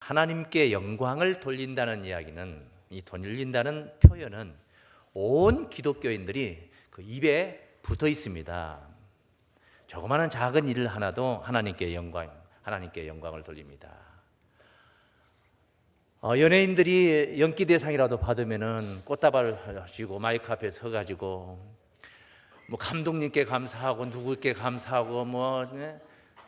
하나님께 영광을 돌린다는 이야기는, 이 돌린다는 표현은 온 기독교인들이 그 입에 붙어 있습니다. 조그마한 작은 일 하나도 하나님께 영광을 돌립니다. 연예인들이 연기대상이라도 받으면은 꽃다발 쥐고 마이크 앞에 서가지고 뭐 감독님께 감사하고 누구께 감사하고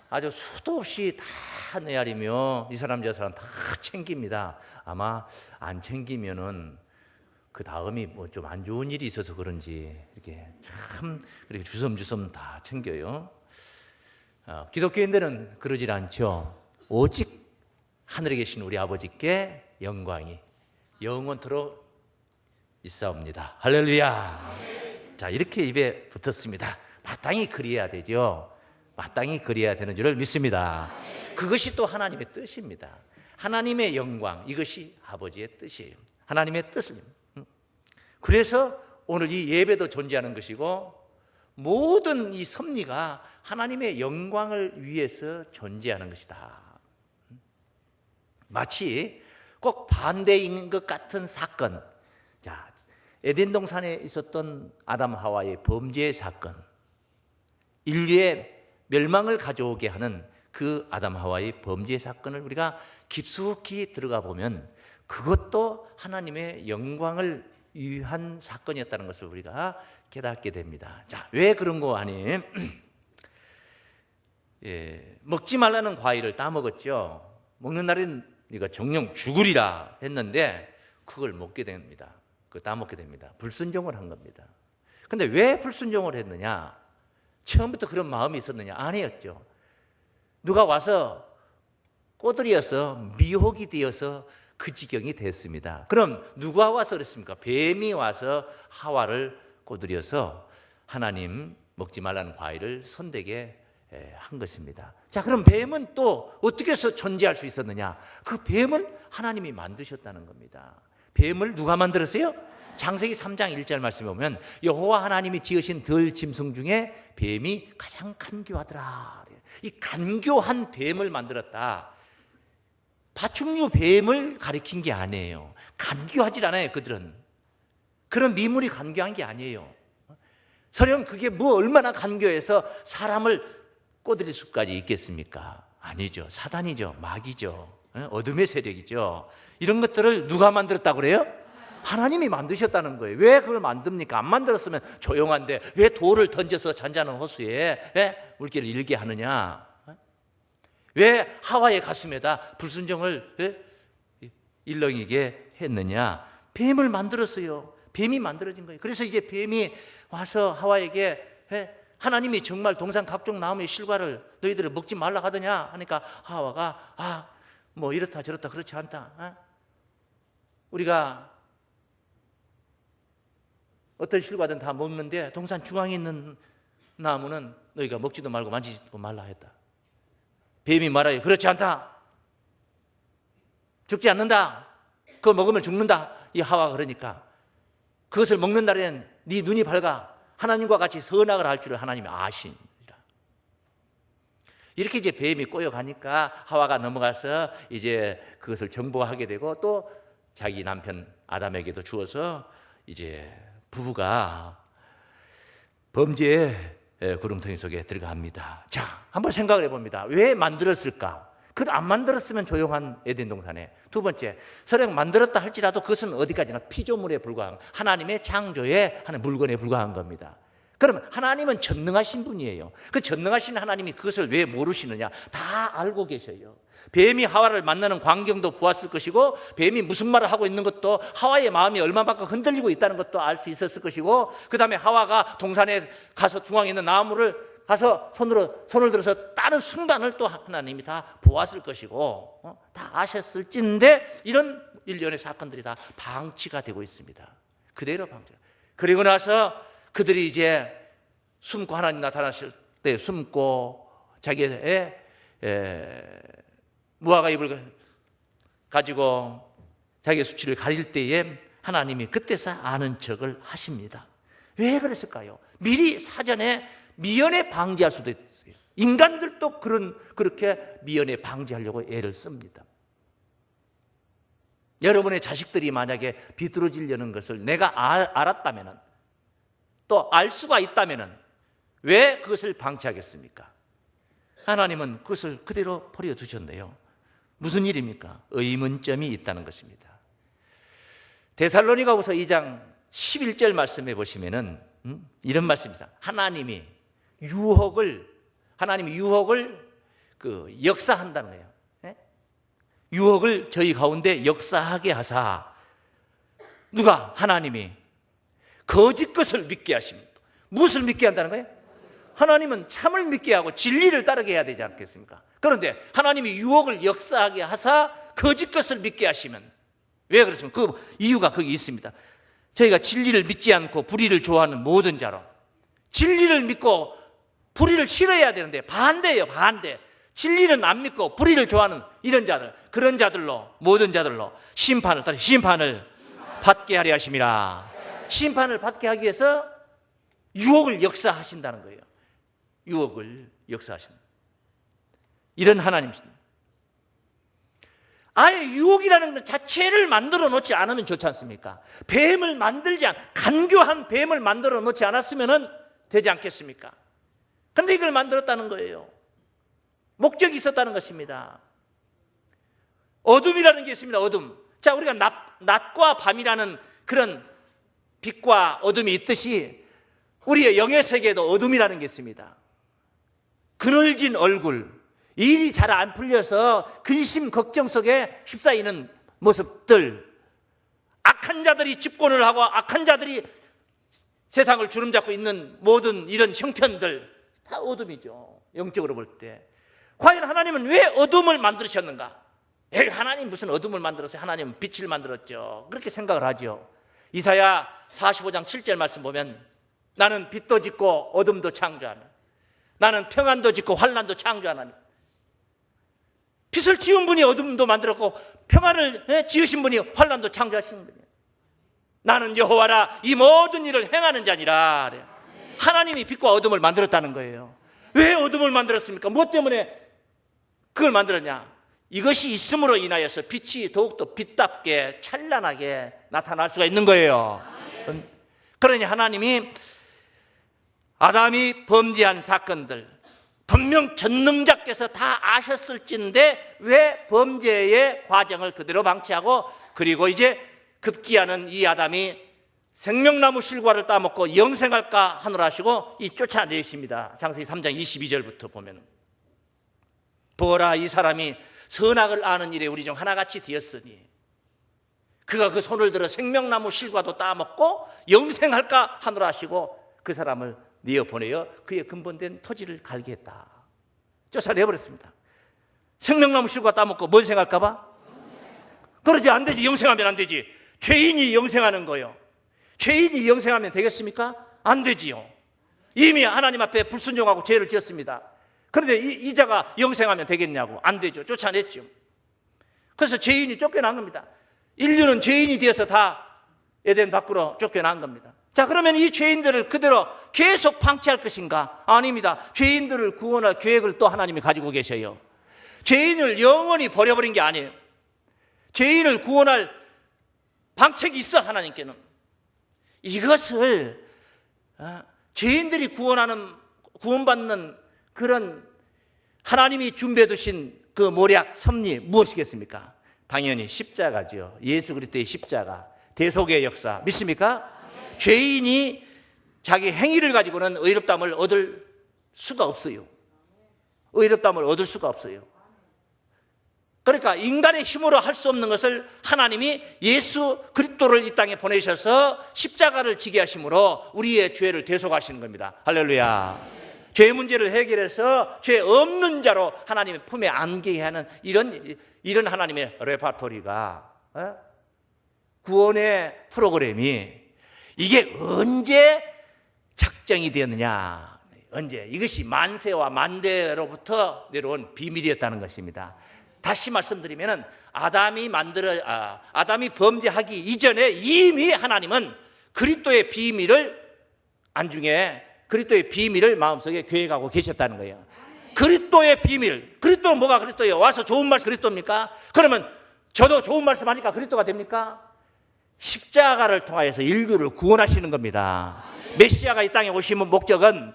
아주 수도 없이 다 내아리며 이 사람 저 사람 다 챙깁니다. 아마 안 챙기면은 그 다음이 뭐 좀 안 좋은 일이 있어서 그런지 이렇게 참 이렇게 주섬주섬 다 챙겨요. 기독교인들은 그러질 않죠. 오직 하늘에 계신 우리 아버지께 영광이 영원토록 있사옵니다. 할렐루야. 자, 이렇게 입에 붙었습니다. 마땅히 그리해야 되죠. 마땅히 그리해야 되는 줄을 믿습니다. 그것이 또 하나님의 뜻입니다. 하나님의 영광, 이것이 아버지의 뜻이에요. 하나님의 뜻을. 그래서 오늘 이 예배도 존재하는 것이고 모든 이 섭리가 하나님의 영광을 위해서 존재하는 것이다. 마치 꼭 반대인 것 같은 사건. 자, 에덴 동산에 있었던 아담 하와의 범죄의 사건, 인류의 멸망을 가져오게 하는 그 아담 하와의 범죄의 사건을 우리가 깊숙이 들어가 보면 그것도 하나님의 영광을 위한 사건이었다는 것을 우리가 깨닫게 됩니다. 자, 왜 그런 거 아니? 먹지 말라는 과일을 따먹었죠. 먹는 날은 네가 정령 죽으리라 했는데 그걸 먹게 됩니다. 그걸 따먹게 됩니다. 불순종을 한 겁니다. 근데 왜 불순종을 했느냐? 처음부터 그런 마음이 있었느냐? 아니었죠. 누가 와서 꼬들이어서 미혹이 되어서 그 지경이 됐습니다. 그럼 누가 와서 그랬습니까? 뱀이 와서 하와를 꼬들여서 하나님 먹지 말라는 과일을 선택에 한 것입니다. 자, 그럼 뱀은 또 어떻게 해서 존재할 수 있었느냐? 그 뱀을 하나님이 만드셨다는 겁니다. 뱀을 누가 만들었어요? 창세기 3장 1절 말씀에 보면 여호와 하나님이 지으신 들 짐승 중에 뱀이 가장 간교하더라. 이 간교한 뱀을 만들었다. 파충류 뱀을 가리킨 게 아니에요. 간교하지 않아요. 그들은 그런 미물이 간교한 게 아니에요. 설령 그게 뭐 얼마나 간교해서 사람을 꼬드릴 수까지 있겠습니까? 아니죠. 사단이죠. 마귀죠. 어둠의 세력이죠. 이런 것들을 누가 만들었다고 그래요? 하나님이 만드셨다는 거예요. 왜 그걸 만듭니까? 안 만들었으면 조용한데 왜 돌을 던져서 잔잔한 호수에 물길을 일게 하느냐? 왜 하와의 가슴에다 불순종을 일렁이게 했느냐? 뱀을 만들었어요. 뱀이 만들어진 거예요. 그래서 이제 뱀이 와서 하와에게 하나님이 정말 동산 각종 나무의 실과를 너희들을 먹지 말라 하더냐 하니까 하와가 뭐 이렇다 저렇다 그렇지 않다. 우리가 어떤 실과든 다 먹는데 동산 중앙에 있는 나무는 너희가 먹지도 말고 만지지도 말라 했다. 뱀이 말하여 그렇지 않다. 죽지 않는다. 그거 먹으면 죽는다. 이 하와가 그러니까 그것을 먹는 날에는 네 눈이 밝아 하나님과 같이 선악을 할 줄을 하나님이 아십니다. 이렇게 이제 뱀이 꼬여가니까 하와가 넘어가서 이제 그것을 정보하게 되고 또 자기 남편 아담에게도 주어서 이제 부부가 범죄의 구름텅이 속에 들어갑니다. 자, 한번 생각을 해봅니다. 왜 만들었을까? 그걸 안 만들었으면 조용한 에덴 동산에. 두 번째, 설령 만들었다 할지라도 그것은 어디까지나 피조물에 불과한 하나님의 창조의 하는 물건에 불과한 겁니다. 그럼 하나님은 전능하신 분이에요. 그 전능하신 하나님이 그것을 왜 모르시느냐? 다 알고 계셔요. 뱀이 하와를 만나는 광경도 보았을 것이고 뱀이 무슨 말을 하고 있는 것도 하와의 마음이 얼마만큼 흔들리고 있다는 것도 알 수 있었을 것이고 그 다음에 하와가 동산에 가서 중앙에 있는 나무를 가서 손을 들어서 따는 순간을 또 하나님이 다 보았을 것이고 다 아셨을진데 이런 일련의 사건들이 다 방치가 되고 있습니다. 그대로 방치가. 그리고 나서 그들이 이제 숨고 하나님 나타나실 때 숨고 자기의 무화과 잎을 가지고 자기의 수치를 가릴 때에 하나님이 그때서 아는 척을 하십니다. 왜 그랬을까요? 미리 사전에 미연에 방지할 수도 있어요. 인간들도 그렇게 미연에 방지하려고 애를 씁니다. 여러분의 자식들이 만약에 비뚤어지려는 것을 내가 알았다면, 또 알 수가 있다면 왜 그것을 방치하겠습니까? 하나님은 그것을 그대로 버려두셨네요. 무슨 일입니까? 의문점이 있다는 것입니다. 데살로니가후서 2장 11절 말씀해 보시면은 이런 말씀입니다. 하나님이 유혹을 역사한다는 거예요. 유혹을 저희 가운데 역사하게 하사, 누가? 하나님이 거짓 것을 믿게 하십니다. 무엇을 믿게 한다는 거예요? 하나님은 참을 믿게 하고 진리를 따르게 해야 되지 않겠습니까? 그런데 하나님이 유혹을 역사하게 하사 거짓 것을 믿게 하시면, 왜 그렇습니까? 그 이유가 거기 있습니다. 저희가 진리를 믿지 않고 불의를 좋아하는 모든 자로, 진리를 믿고 불의를 싫어해야 되는데 반대예요. 반대. 진리는 안 믿고 불의를 좋아하는 이런 자들, 그런 자들로, 모든 자들로 심판을 받게 하려 하심이라. 심판을 받게 하기 위해서 유혹을 역사하신다는 거예요. 유혹을 역사하신다. 이런 하나님이십니다. 아예 유혹이라는 것 자체를 만들어 놓지 않으면 좋지 않습니까? 간교한 뱀을 만들어 놓지 않았으면 되지 않겠습니까? 그런데 이걸 만들었다는 거예요. 목적이 있었다는 것입니다. 어둠이라는 게 있습니다. 어둠. 자, 우리가 낮과 밤이라는 그런 빛과 어둠이 있듯이 우리의 영의 세계에도 어둠이라는 게 있습니다. 그늘진 얼굴, 일이 잘 안 풀려서 근심 걱정 속에 휩싸이는 모습들, 악한 자들이 집권을 하고 악한 자들이 세상을 주름잡고 있는 모든 이런 형편들 다 어둠이죠. 영적으로 볼 때. 과연 하나님은 왜 어둠을 만드셨는가? 하나님 무슨 어둠을 만들었어요? 하나님은 빛을 만들었죠. 그렇게 생각을 하죠. 이사야 45장 7절 말씀 보면, 나는 빛도 짓고 어둠도 창조하는, 나는 평안도 짓고 환난도 창조하나니. 빛을 지은 분이 어둠도 만들었고 평안을 지으신 분이 환난도 창조하신 분이에요. 나는 여호와라 이 모든 일을 행하는 자니라. 하나님이 빛과 어둠을 만들었다는 거예요. 왜 어둠을 만들었습니까? 무엇 때문에 그걸 만들었냐? 이것이 있음으로 인하여서 빛이 더욱더 빛답게 찬란하게 나타날 수가 있는 거예요. 그러니 하나님이 아담이 범죄한 사건들, 분명 전능자께서 다 아셨을진데 왜 범죄의 과정을 그대로 방치하고, 그리고 이제 급기야는 이 아담이 생명나무 실과를 따먹고 영생할까 하노라 하시고 이 쫓아내십니다. 창세기 3장 22절부터 보면, 보라 이 사람이 선악을 아는 일에 우리 중 하나같이 되었으니 그가 그 손을 들어 생명나무 실과도 따먹고 영생할까 하노라 하시고 그 사람을 내어 보내어 그의 근본된 토지를 갈게 했다. 쫓아내버렸습니다. 생명나무 실과 따먹고 뭔 생할까 봐? 그러지 안 되지. 영생하면 안 되지. 죄인이 영생하는 거예요. 죄인이 영생하면 되겠습니까? 안 되지요. 이미 하나님 앞에 불순종하고 죄를 지었습니다. 그런데 이 자가 영생하면 되겠냐고. 안 되죠. 쫓아냈죠. 그래서 죄인이 쫓겨난 겁니다. 인류는 죄인이 되어서 다 에덴 밖으로 쫓겨난 겁니다. 자, 그러면 이 죄인들을 그대로 계속 방치할 것인가? 아닙니다. 죄인들을 구원할 계획을 또 하나님이 가지고 계셔요. 죄인을 영원히 버려버린 게 아니에요. 죄인을 구원할 방책이 있어. 하나님께는 이것을 죄인들이 구원받는 그런 하나님이 준비해 두신 그 모략 섭리 무엇이겠습니까? 당연히 십자가죠. 예수 그리스도의 십자가, 대속의 역사 믿습니까? 죄인이 자기 행위를 가지고는 의롭다함을 얻을 수가 없어요. 의롭다함을 얻을 수가 없어요. 그러니까 인간의 힘으로 할 수 없는 것을 하나님이 예수 그리스도를 이 땅에 보내셔서 십자가를 지게 하심으로 우리의 죄를 대속하시는 겁니다. 할렐루야. 죄 문제를 해결해서 죄 없는 자로 하나님의 품에 안기게 하는 이런 하나님의 레파토리가, 구원의 프로그램이 이게 언제 작정이 되었느냐? 언제? 이것이 만세와 만대로부터 내려온 비밀이었다는 것입니다. 다시 말씀드리면은 아담이 범죄하기 이전에 이미 하나님은 그리스도의 비밀을 안중에 그리스도의 비밀을 마음속에 계획하고 계셨다는 거예요. 그리스도의 비밀. 그리스도는 뭐가 그리스도예요? 와서 좋은 말씀 그리스도입니까? 그러면 저도 좋은 말씀 하니까 그리스도가 됩니까? 십자가를 통하여서 인류를 구원하시는 겁니다. 메시아가 이 땅에 오시면 목적은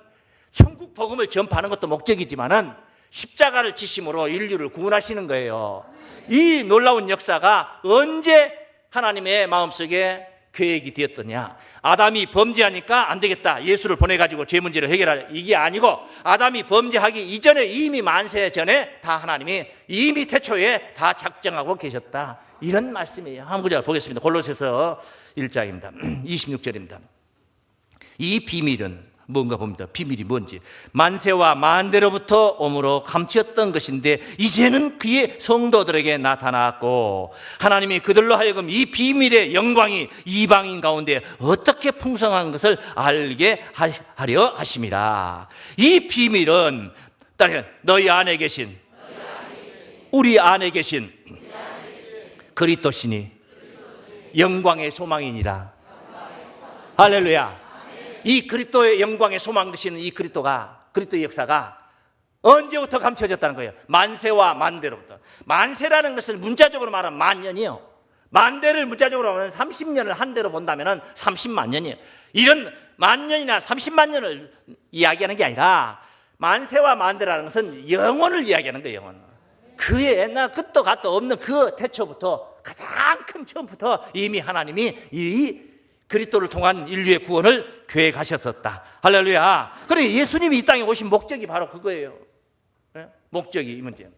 천국 복음을 전파하는 것도 목적이지만은 십자가를 지심으로 인류를 구원하시는 거예요. 이 놀라운 역사가 언제 하나님의 마음속에 계획이 되었더냐? 아담이 범죄하니까 안 되겠다, 예수를 보내가지고 죄 문제를 해결하자, 이게 아니고 아담이 범죄하기 이전에 이미 만세 전에 다 하나님이 이미 태초에 다 작정하고 계셨다, 이런 말씀이에요. 한 구절 보겠습니다. 골로새서 1장입니다 26절입니다 이 비밀은 뭔가 봅니다. 비밀이 뭔지. 만세와 만대로부터 오므로 감추었던 것인데 이제는 그의 성도들에게 나타났고 하나님이 그들로 하여금 이 비밀의 영광이 이방인 가운데 어떻게 풍성한 것을 알게 하려 하심이라. 이 비밀은 너희 안에 계신, 우리 안에 계신 그리스도시니 영광의 소망이니라. 할렐루야. 이 그리스도의 영광의 소망 되시는 이 그리스도의 역사가 언제부터 감춰졌다는 거예요? 만세와 만대로부터. 만세라는 것을 문자적으로 말하면 만년이요. 만대를 문자적으로 하면 30년을 한 대로 본다면 30만 년이에요. 이런 만년이나 30만 년을 이야기하는 게 아니라 만세와 만대라는 것은 영원을 이야기하는 거예요. 영원. 그의 옛날 끝도 갓도 없는 그 태초부터, 가장 큰 처음부터 이미 하나님이 이 그리스도를 통한 인류의 구원을 계획하셨었다. 할렐루야. 그래, 예수님이 이 땅에 오신 목적이 바로 그거예요. 목적이 이 문제.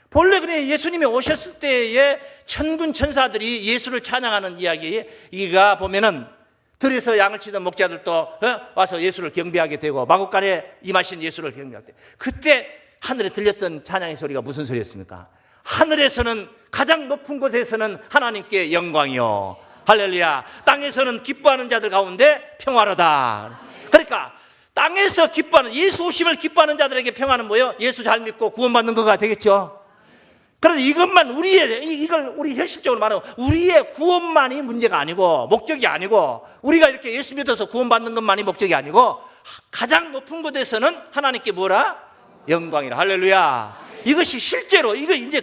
본래 그래, 예수님이 오셨을 때에 천군 천사들이 예수를 찬양하는 이야기가 보면은 들에서 양을 치던 목자들도 와서 예수를 경배하게 되고 마구간에 임하신 예수를 경배할 때, 그때 하늘에 들렸던 찬양의 소리가 무슨 소리였습니까? 하늘에서는, 가장 높은 곳에서는 하나님께 영광이요, 할렐루야. 땅에서는 기뻐하는 자들 가운데 평화로다. 그러니까 땅에서 기뻐하는, 예수 오심을 기뻐하는 자들에게 평화는 뭐예요? 예수 잘 믿고 구원받는 거가 되겠죠. 그런데 이것만 이걸 우리 현실적으로 말하면 우리의 구원만이 문제가 아니고 목적이 아니고, 우리가 이렇게 예수 믿어서 구원받는 것만이 목적이 아니고, 가장 높은 곳에서는 하나님께 뭐라? 영광이라. 할렐루야. 이것이 실제로,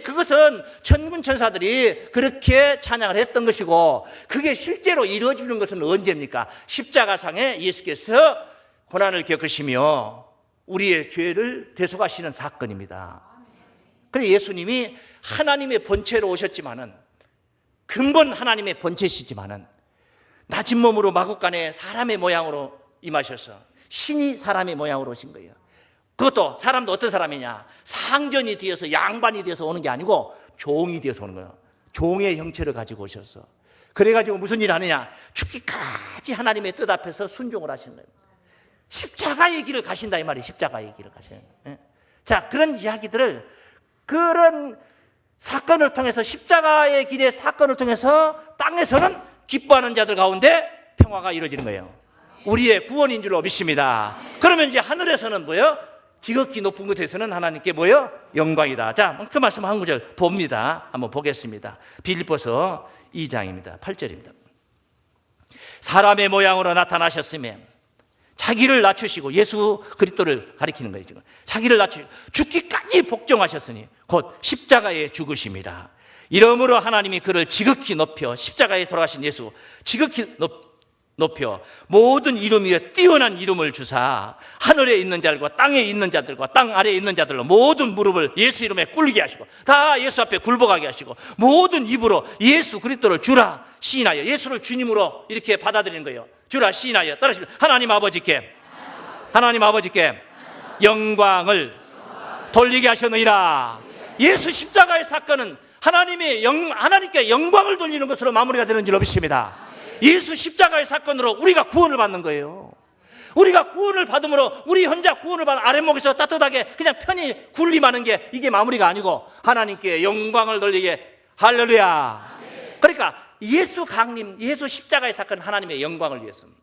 그것은 천군 천사들이 그렇게 찬양을 했던 것이고, 그게 실제로 이루어지는 것은 언제입니까? 십자가상에 예수께서 고난을 겪으시며 우리의 죄를 대속하시는 사건입니다. 그래서 예수님이 하나님의 본체로 오셨지만은, 근본 하나님의 본체시지만은 낮은 몸으로 마구간에 사람의 모양으로 임하셔서 신이 사람의 모양으로 오신 거예요. 그것도 사람도 어떤 사람이냐? 상전이 되어서, 양반이 되어서 오는 게 아니고 종이 되어서 오는 거예요. 종의 형체를 가지고 오셔서. 그래가지고 무슨 일을 하느냐? 죽기까지 하나님의 뜻 앞에서 순종을 하시는 거예요. 십자가의 길을 가신다 이 말이에요. 십자가의 길을 가시는 거예요. 자, 그런 이야기들을, 그런 사건을 통해서, 십자가의 길의 사건을 통해서 땅에서는 기뻐하는 자들 가운데 평화가 이루어지는 거예요. 우리의 구원인 줄로 믿습니다. 그러면 이제 하늘에서는 뭐예요? 지극히 높은 곳에서는 하나님께 뭐예요? 영광이다. 자, 그 말씀 한 구절 봅니다. 한번 보겠습니다. 빌립보서 2장입니다. 8절입니다. 사람의 모양으로 나타나셨으며 자기를 낮추시고, 예수 그리스도를 가리키는 거예요. 지금 자기를 낮추시고 죽기까지 복종하셨으니 곧 십자가에 죽으심이라. 이러므로 하나님이 그를 지극히 높여, 십자가에 돌아가신 예수 지극히 높여 모든 이름 위에 뛰어난 이름을 주사 하늘에 있는 자들과 땅에 있는 자들과 땅 아래에 있는 자들로 모든 무릎을 예수 이름에 꿇게 하시고 다 예수 앞에 굴복하게 하시고 모든 입으로 예수 그리스도를 주라 시인하여, 예수를 주님으로 이렇게 받아들이는 거예요. 주라 시인하여. 따라하시면 하나님 아버지께 영광을 돌리게 하셨느니라. 예수 십자가의 사건은 하나님께 영광을 돌리는 것으로 마무리가 되는 줄 믿습니다. 예수 십자가의 사건으로 우리가 구원을 받는 거예요. 우리가 구원을 받음으로 우리 혼자 구원을 받은 아랫목에서 따뜻하게 그냥 편히 군림하는 게 이게 마무리가 아니고 하나님께 영광을 돌리게. 할렐루야. 그러니까 예수 강림, 예수 십자가의 사건은 하나님의 영광을 위해서입니다.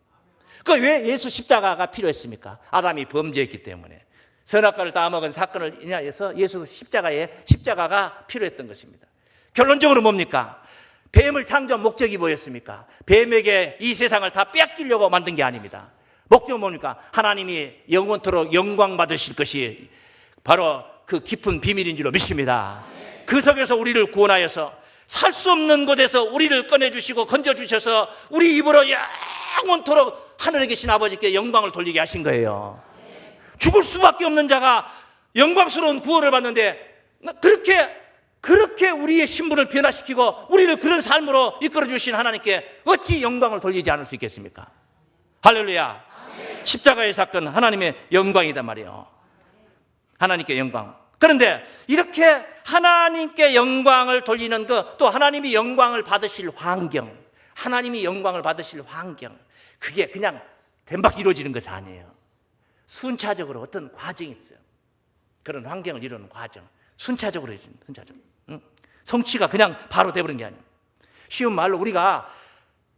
왜 예수 십자가가 필요했습니까? 아담이 범죄했기 때문에. 선악과를 따먹은 사건을 인하여서 예수 십자가가 필요했던 것입니다. 결론적으로 뭡니까? 뱀을 창조한 목적이 뭐였습니까? 뱀에게 이 세상을 다 빼앗기려고 만든 게 아닙니다. 목적은 뭡니까? 하나님이 영원토록 영광 받으실 것이 바로 그 깊은 비밀인 줄로 믿습니다. 그 속에서 우리를 구원하여서 살 수 없는 곳에서 우리를 꺼내주시고 건져주셔서 우리 입으로 영원토록 하늘에 계신 아버지께 영광을 돌리게 하신 거예요. 죽을 수밖에 없는 자가 영광스러운 구원을 받는데 그렇게 우리의 신분을 변화시키고 우리를 그런 삶으로 이끌어 주신 하나님께 어찌 영광을 돌리지 않을 수 있겠습니까? 할렐루야. 십자가의 사건 하나님의 영광이단 말이에요. 하나님께 영광. 그런데 이렇게 하나님께 영광을 돌리는 또 하나님이 영광을 받으실 환경, 하나님이 영광을 받으실 환경, 그게 그냥 된박 이루어지는 것이 아니에요. 순차적으로 어떤 과정이 있어요. 그런 환경을 이루는 과정. 순차적으로 해주는, 순차적으로. 성취가 그냥 바로 돼버린 게 아니에요. 쉬운 말로 우리가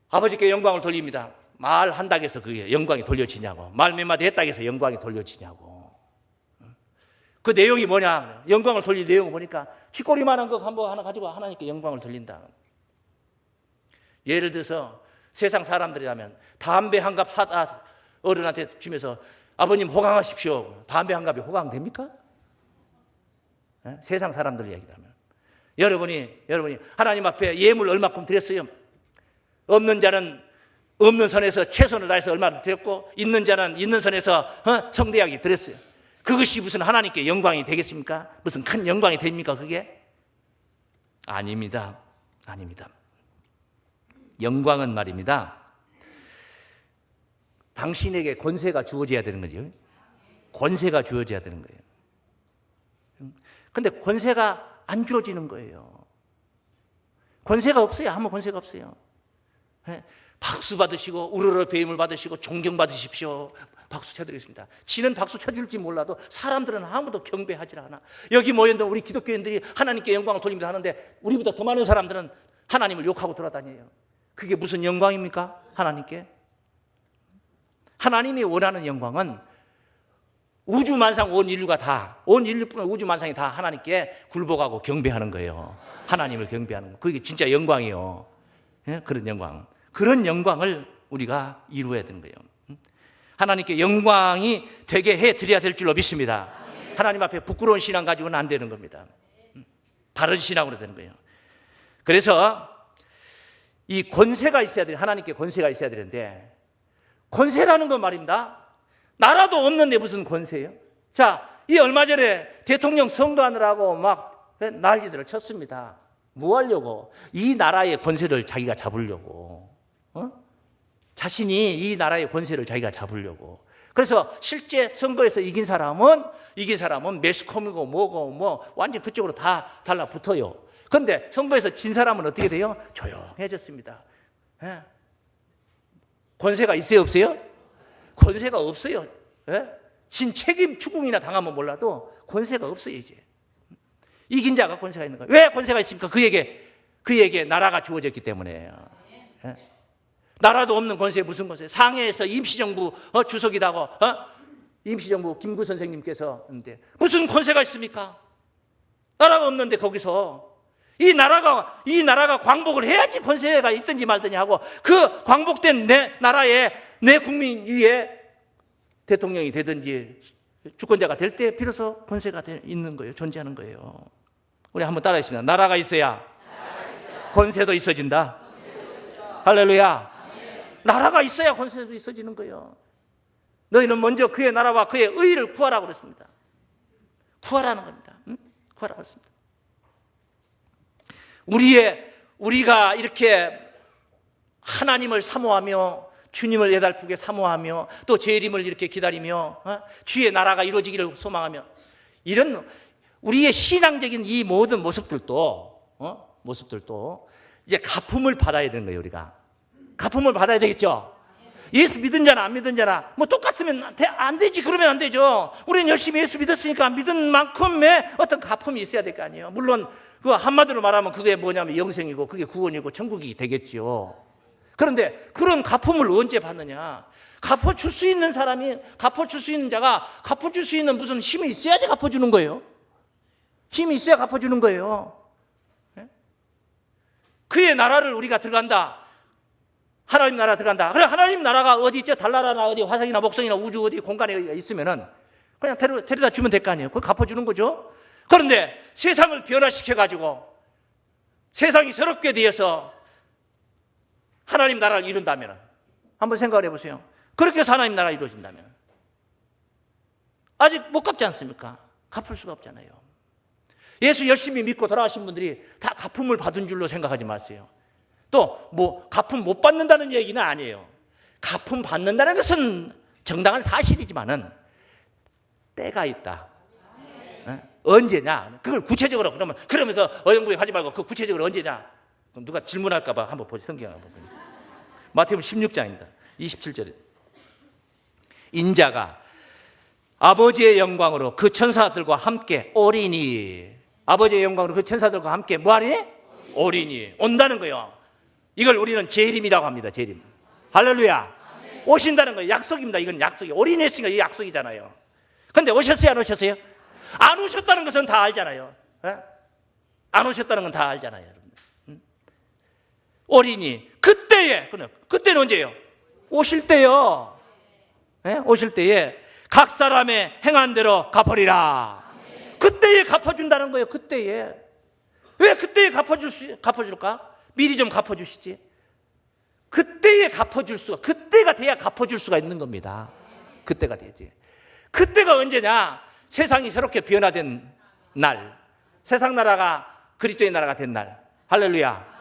아버지께 영광을 돌립니다. 말 한다고 해서 그게 영광이 돌려지냐고. 말 몇 마디 했다고 해서 영광이 돌려지냐고. 그 내용이 뭐냐? 영광을 돌릴 내용을 보니까 쥐꼬리만한 거 한번 하나 가지고 하나님께 영광을 돌린다. 예를 들어서 세상 사람들이라면 담배 한 갑 사다 어른한테 주면서 아버님 호강하십시오. 담배 한 갑이 호강됩니까? 세상 사람들 얘기라면. 여러분이 하나님 앞에 예물 얼마큼 드렸어요? 없는 자는 없는 선에서 최선을 다해서 얼마나 드렸고 있는 자는 있는 선에서 성대하게 드렸어요. 그것이 무슨 하나님께 영광이 되겠습니까? 무슨 큰 영광이 됩니까 그게? 아닙니다. 아닙니다. 영광은 말입니다, 당신에게 권세가 주어져야 되는 거죠. 권세가 주어져야 되는 거예요. 그런데 권세가 안 주어지는 거예요. 권세가 없어요. 아무 권세가 없어요. 박수 받으시고 우르르 배임을 받으시고 존경 받으십시오. 박수 쳐드리겠습니다. 지는 박수 쳐줄지 몰라도 사람들은 아무도 경배하지 않아. 여기 모여있는 우리 기독교인들이 하나님께 영광을 돌립니다 하는데 우리보다 더 많은 사람들은 하나님을 욕하고 돌아다녀요. 그게 무슨 영광입니까? 하나님께? 하나님이 원하는 영광은 우주만상 온 인류가 다, 온 인류뿐만 우주만상이 다 하나님께 굴복하고 경배하는 거예요. 하나님을 경배하는 거. 그게 진짜 영광이에요. 그런 영광. 그런 영광을 우리가 이루어야 되는 거예요. 하나님께 영광이 되게 해드려야 될 줄로 믿습니다. 하나님 앞에 부끄러운 신앙 가지고는 안 되는 겁니다. 바른 신앙으로 되는 거예요. 그래서 이 권세가 있어야 돼요. 하나님께 권세가 있어야 되는데 권세라는 건 말입니다, 나라도 없는데 무슨 권세예요? 자, 이 얼마 전에 대통령 선거하느라고 막 난리들을 쳤습니다. 뭐 하려고? 이 나라의 권세를 자기가 잡으려고. 자신이 이 나라의 권세를 자기가 잡으려고. 그래서 실제 선거에서 이긴 사람은 매스컴이고 뭐고 뭐 완전 그쪽으로 다 달라붙어요. 그런데 선거에서 진 사람은 어떻게 돼요? 조용해졌습니다. 권세가 있어요, 없어요? 권세가 없어요. 진 책임 추궁이나 당하면 몰라도 권세가 없어요. 이제 이긴 자가 권세가 있는 거예요. 왜 권세가 있습니까? 그에게 나라가 주어졌기 때문에요. 나라도 없는 권세에 무슨 권세? 상해에서 임시정부 주석이라고 임시정부 김구 선생님께서 했는데 무슨 권세가 있습니까? 나라가 없는데 거기서 이 나라가 광복을 해야지 권세가 있든지 말든지 하고 그 광복된 내 나라에 내 국민 위에 대통령이 되든지 주권자가 될 때 비로소 권세가 있는 거예요. 존재하는 거예요. 우리 한번 따라하겠습니다. 나라가 있어야 권세도 있어진다. 할렐루야. 나라가 있어야 권세도 있어지는 거예요. 너희는 먼저 그의 나라와 그의 의를 구하라고 그랬습니다. 구하라는 겁니다. 구하라고 했습니다. 우리가 이렇게 하나님을 사모하며 주님을 애달프게 사모하며 또 재림을 이렇게 기다리며 주의 나라가 이루어지기를 소망하며 이런 우리의 신앙적인 이 모든 모습들도 이제 갚음을 받아야 되는 거예요. 우리가 갚음을 받아야 되겠죠. 예수 믿은 자나 안 믿은 자나 뭐 똑같으면 안 되지. 그러면 안 되죠. 우리는 열심히 예수 믿었으니까 믿은 만큼의 어떤 갚음이 있어야 될 거 아니에요. 물론 그 한마디로 말하면 그게 뭐냐면 영생이고 그게 구원이고 천국이 되겠죠. 그런데 그런 갚음을 언제 받느냐? 갚아줄 수 있는 사람이, 갚아줄 수 있는 자가 갚아줄 수 있는 무슨 힘이 있어야지 갚아주는 거예요. 힘이 있어야 갚아주는 거예요. 그의 나라를 우리가 들어간다. 하나님 나라 들어간다. 그래, 하나님 나라가 어디 있죠? 달나라나 어디 화성이나 목성이나 우주 어디 공간에 있으면은 그냥 데려다 주면 될 거 아니에요. 그걸 갚아주는 거죠. 그런데 세상을 변화시켜가지고 세상이 새롭게 되어서 하나님 나라를 이룬다면, 한번 생각을 해보세요. 그렇게 해서 하나님 나라가 이루어진다면 아직 못 갚지 않습니까? 갚을 수가 없잖아요. 예수 열심히 믿고 돌아가신 분들이 다 갚음을 받은 줄로 생각하지 마세요. 또 뭐 갚음 못 받는다는 얘기는 아니에요. 갚음 받는다는 것은 정당한 사실이지만은 때가 있다. 언제냐? 그걸 구체적으로 그러면 그 어영부영 하지 말고 그 구체적으로 언제냐? 그럼 누가 질문할까 봐 한번 보세요. 성경 한번 보세요. 마태복음 16장입니다. 27절에 인자가 아버지의 영광으로 그 천사들과 함께 오리니, 아버지의 영광으로 그 천사들과 함께 뭐하니? 오리니, 온다는 거예요. 이걸 우리는 재림이라고 합니다. 재림. 할렐루야. 오신다는 거예요. 약속입니다. 이건 약속이. 오리니 했으니까 이 약속이잖아요. 근데 오셨어요? 안 오셨어요? 안 오셨다는 것은 다 알잖아요. 안 오셨다는 건 다 알잖아요. 오리니, 그때는 언제예요? 오실 때요. 오실 때에 각 사람의 행한 대로 갚으리라. 그때에 갚아준다는 거예요. 그때에. 왜 그때에 갚아줄까? 미리 좀 갚아주시지. 그때에 그때가 돼야 갚아줄 수가 있는 겁니다. 그때가 되지. 그때가 언제냐? 세상이 새롭게 변화된 날, 세상 나라가 그리스도의 나라가 된 날. 할렐루야.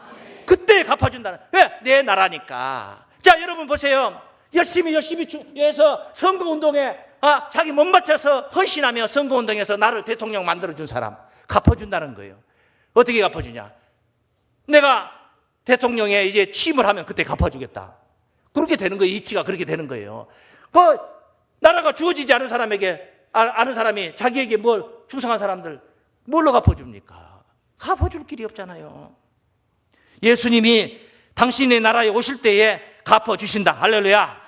그때에 갚아준다는. 왜? 내 나라니까. 자, 여러분 보세요. 열심히 해서 선거운동에 자기 몸 바쳐서 헌신하며 선거운동에서 나를 대통령 만들어준 사람 갚아준다는 거예요. 어떻게 갚아주냐? 내가 대통령에 이제 취임을 하면 그때 갚아주겠다. 그렇게 되는 거예요. 이치가 그렇게 되는 거예요. 그 나라가 주어지지 않은 사람에게, 아는 사람이 자기에게 뭘 충성한 사람들 뭘로 갚아줍니까? 갚아줄 길이 없잖아요. 예수님이 당신의 나라에 오실 때에 갚아주신다. 할렐루야.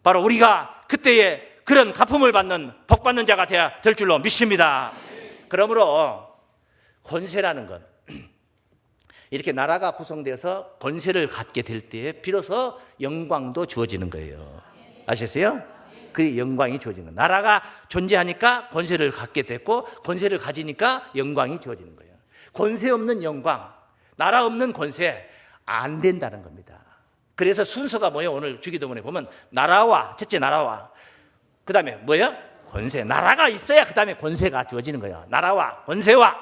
바로 우리가 그때에 그런 갚음을 받는, 복받는 자가 되어야 될 줄로 믿습니다. 그러므로 권세라는 건 이렇게 나라가 구성되어서 권세를 갖게 될 때에 비로소 영광도 주어지는 거예요. 아셨어요? 그 영광이 주어지는 거예요. 나라가 존재하니까 권세를 갖게 됐고, 권세를 가지니까 영광이 주어지는 거예요. 권세 없는 영광, 나라 없는 권세 안 된다는 겁니다. 그래서 순서가 뭐예요? 오늘 주기도문에 보면 나라와, 첫째 나라와, 그 다음에 뭐예요? 권세. 나라가 있어야 그 다음에 권세가 주어지는 거예요. 나라와 권세와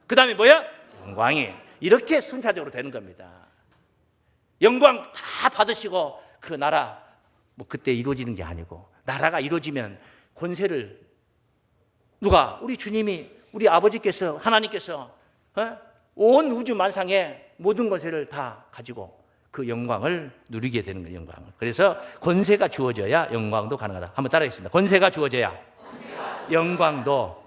그 다음에 뭐예요? 영광이. 이렇게 순차적으로 되는 겁니다. 영광 다 받으시고 그 나라 뭐 그때 이루어지는 게 아니고, 나라가 이루어지면 권세를 누가? 우리 주님이, 우리 아버지께서, 하나님께서 온 우주 만상에 모든 권세를 다 가지고 그 영광을 누리게 되는 거예요. 영광을. 그래서 권세가 주어져야 영광도 가능하다. 한번 따라하겠습니다. 권세가 주어져야 영광도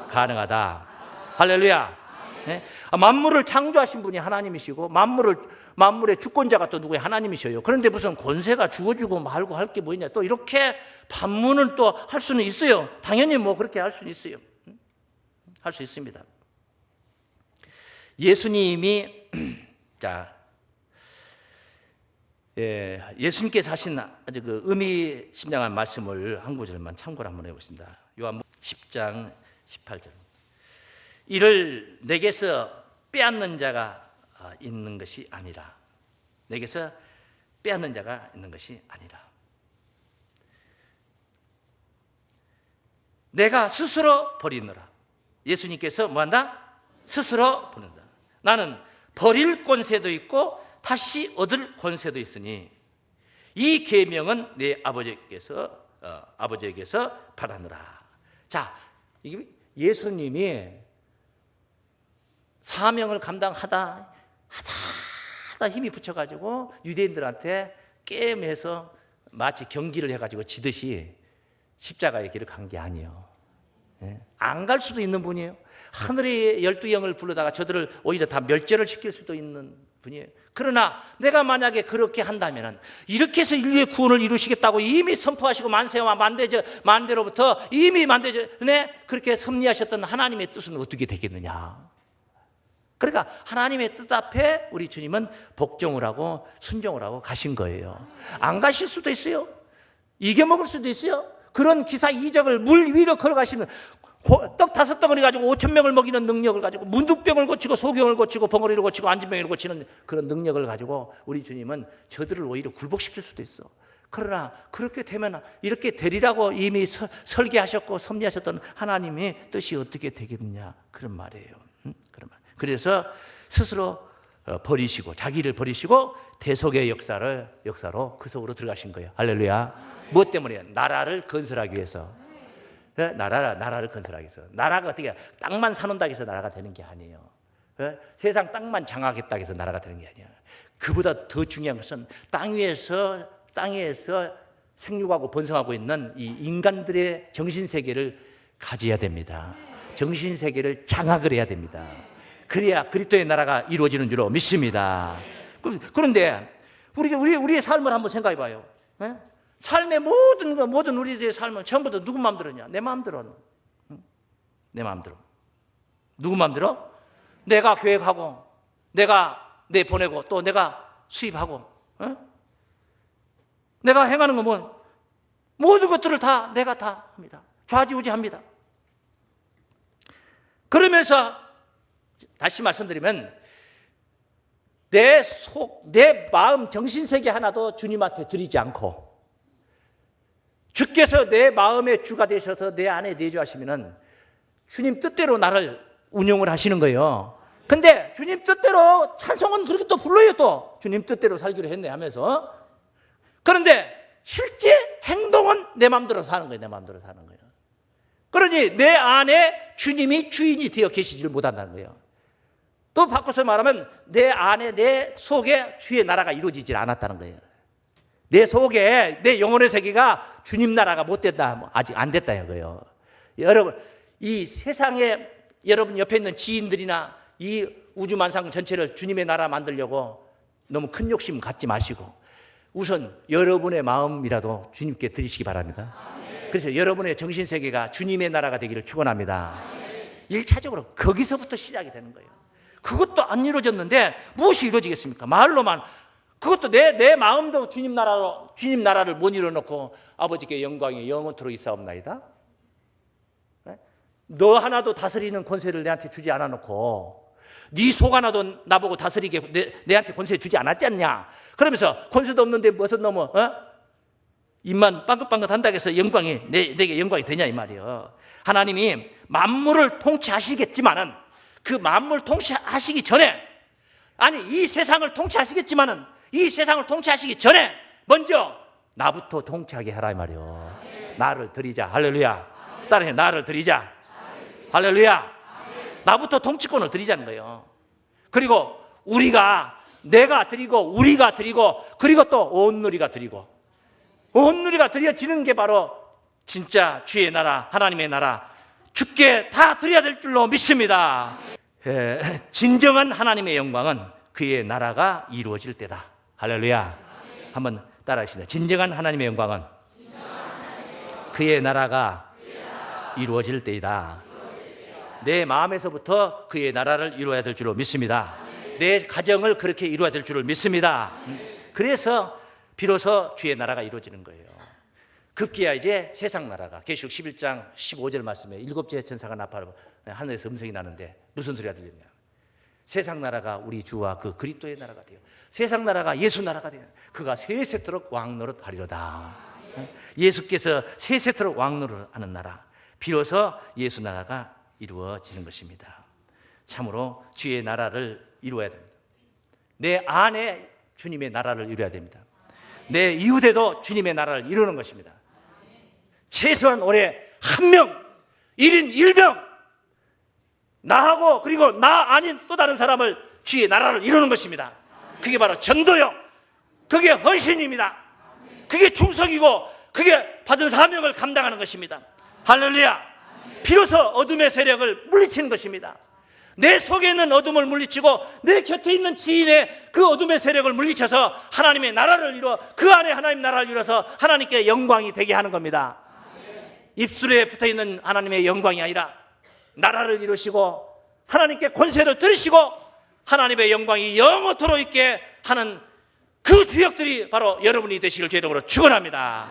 가능하다. 할렐루야. 네? 만물을 창조하신 분이 하나님이시고 만물의 주권자가 또 누구예요? 하나님이셔요. 그런데 무슨 권세가 주어지고 말고 할 게 뭐냐? 또 이렇게 반문을 또 할 수는 있어요. 당연히 뭐 그렇게 할 수는 있어요. 할 수 있습니다. 예수님이 예수님께서 하신 아주 그 의미심장한 말씀을 한 구절만 참고를 한번 해보겠습니다. 요한복음 10장 18절. 이를 내게서 빼앗는 자가 있는 것이 아니라, 내게서 빼앗는 자가 있는 것이 아니라, 내가 스스로 버리노라. 예수님께서 뭐한다? 스스로 버린다. 나는 버릴 권세도 있고 다시 얻을 권세도 있으니 이 계명은 내 아버지에게서 받았노라. 자, 예수님이 사명을 감당하다 힘이 붙여가지고 유대인들한테 게임해서 마치 경기를 해가지고 지듯이 십자가의 길을 간 게 아니에요. 안 갈 수도 있는 분이에요. 하늘의 12영을 불러다가 저들을 오히려 다 멸절을 시킬 수도 있는 분이에요. 그러나 내가 만약에 그렇게 한다면 이렇게 해서 인류의 구원을 이루시겠다고 이미 선포하시고 만세와 만대로부터 이미 만대전에 그렇게 섭리하셨던 하나님의 뜻은 어떻게 되겠느냐. 그러니까 하나님의 뜻 앞에 우리 주님은 복종을 하고 순종을 하고 가신 거예요. 안 가실 수도 있어요. 이겨먹을 수도 있어요. 그런 기사 이적을 물 위로 걸어가시면 떡 5덩어리 가지고 5,000명을 먹이는 능력을 가지고 문둥병을 고치고 소경을 고치고 벙어리를 고치고 안진병을 고치는 그런 능력을 가지고 우리 주님은 저들을 오히려 굴복시킬 수도 있어. 그러나 그렇게 되면 이렇게 되리라고 이미 설계하셨고 섭리하셨던 하나님의 뜻이 어떻게 되겠느냐, 그런 말이에요. 그런 말. 그래서 스스로 버리시고 자기를 버리시고 대속의 역사로 그 속으로 들어가신 거예요. 할렐루야. 무엇 때문에? 나라를 건설하기 위해서. 나라를 건설하기 위해서. 나라가 어떻게 땅만 사놓는다고 해서 나라가 되는 게 아니에요. 세상 땅만 장악했다고 해서 나라가 되는 게 아니에요. 그보다 더 중요한 것은 땅 위에서 생육하고 번성하고 있는 이 인간들의 정신세계를 가져야 됩니다. 정신세계를 장악을 해야 됩니다. 그래야 그리스도의 나라가 이루어지는 줄로 믿습니다. 그런데 우리의 삶을 한번 생각해 봐요. 삶의 모든 우리들의 삶은 처음부터 누구 마음대로냐? 내 마음대로. 내 마음대로. 누구 마음대로? 내가 계획하고, 내가 보내고, 또 내가 수입하고, 내가 행하는 건 뭐? 모든 것들을 다 내가 다 합니다. 좌지우지합니다. 그러면서 다시 말씀드리면 내 마음 정신세계 하나도 주님한테 드리지 않고 주께서 내 마음의 주가 되셔서 내 안에 내주하시면은 주님 뜻대로 나를 운영을 하시는 거예요. 근데 주님 뜻대로 찬송은 그렇게 또 불러요. 또 주님 뜻대로 살기로 했네 하면서. 그런데 실제 행동은 내 마음대로 사는 거예요. 내 마음대로 사는 거예요. 그러니 내 안에 주님이 주인이 되어 계시지를 못한다는 거예요. 또 바꿔서 말하면 내 안에 내 속에 주의 나라가 이루어지질 않았다는 거예요. 내 속에 내 영혼의 세계가 주님 나라가 못 됐다, 아직 안 됐다 이거예요. 여러분, 이 세상에 여러분 옆에 있는 지인들이나 이 우주만상 전체를 주님의 나라 만들려고 너무 큰 욕심 갖지 마시고 우선 여러분의 마음이라도 주님께 드리시기 바랍니다. 그래서 여러분의 정신세계가 주님의 나라가 되기를 축원합니다. 1차적으로 거기서부터 시작이 되는 거예요. 그것도 안 이루어졌는데 무엇이 이루어지겠습니까? 말로만. 그것도 내 마음도 주님 나라를 못 이뤄놓고 아버지께 영광이 영원토록 있사옵나이다. 너 하나도 다스리는 권세를 내한테 주지 않아놓고 네 속 하나도 나보고 다스리게 내한테 권세 주지 않았지 않냐. 그러면서 권세도 없는데 무슨 놈은 입만 빵긋빵긋 한다고 해서 영광이 내게 영광이 되냐 이 말이에요. 하나님이 만물을 통치하시겠지만은 그 만물 통치하시기 전에, 아니 이 세상을 통치하시겠지만은 이 세상을 통치하시기 전에 먼저 나부터 통치하게 하라 이 말이에요. 나를 드리자. 할렐루야. 따라해. 나를 드리자. 할렐루야. 나부터 통치권을 드리자는 거예요. 그리고 내가 드리고 우리가 드리고 그리고 또 온누리가 드리고 온누리가 드려지는 게 바로 진짜 주의 나라, 하나님의 나라, 주께 다 드려야 될 줄로 믿습니다. 진정한 하나님의 영광은 그의 나라가 이루어질 때다. 할렐루야. 한번 따라하시다. 진정한 하나님의 영광은 그의 나라가 이루어질 때이다. 내 마음에서부터 그의 나라를 이루어야 될 줄로 믿습니다. 내 가정을 그렇게 이루어야 될 줄을 믿습니다. 그래서 비로소 주의 나라가 이루어지는 거예요. 급기야 이제 세상 나라가, 계시록 11장 15절 말씀에 7째 천사가 나팔을 하늘에서 음성이 나는데 무슨 소리가 들리냐. 세상 나라가 우리 주와 그 그리스도의 나라가 돼요. 세상 나라가 예수 나라가 돼요. 그가 세세토록 왕노릇 하리로다. 예수께서 세세토록 왕노릇 하는 나라, 비로소 예수 나라가 이루어지는 것입니다. 참으로 주의 나라를 이루어야 됩니다. 내 안에 주님의 나라를 이루어야 됩니다. 내 이웃에도 주님의 나라를 이루는 것입니다. 최소한 올해 1명, 1인 1병, 나하고 그리고 나 아닌 또 다른 사람을 주의 나라를 이루는 것입니다. 그게 바로 전도요. 그게 헌신입니다. 그게 충성이고 그게 받은 사명을 감당하는 것입니다. 할렐루야. 비로소 어둠의 세력을 물리치는 것입니다. 내 속에 있는 어둠을 물리치고 내 곁에 있는 지인의 그 어둠의 세력을 물리쳐서 하나님의 나라를 이루어 그 안에 하나님 나라를 이루어서 하나님께 영광이 되게 하는 겁니다. 입술에 붙어있는 하나님의 영광이 아니라 나라를 이루시고 하나님께 권세를 들으시고 하나님의 영광이 영원토록 있게 하는 그 주역들이 바로 여러분이 되시길 주의 이름으로 축원합니다.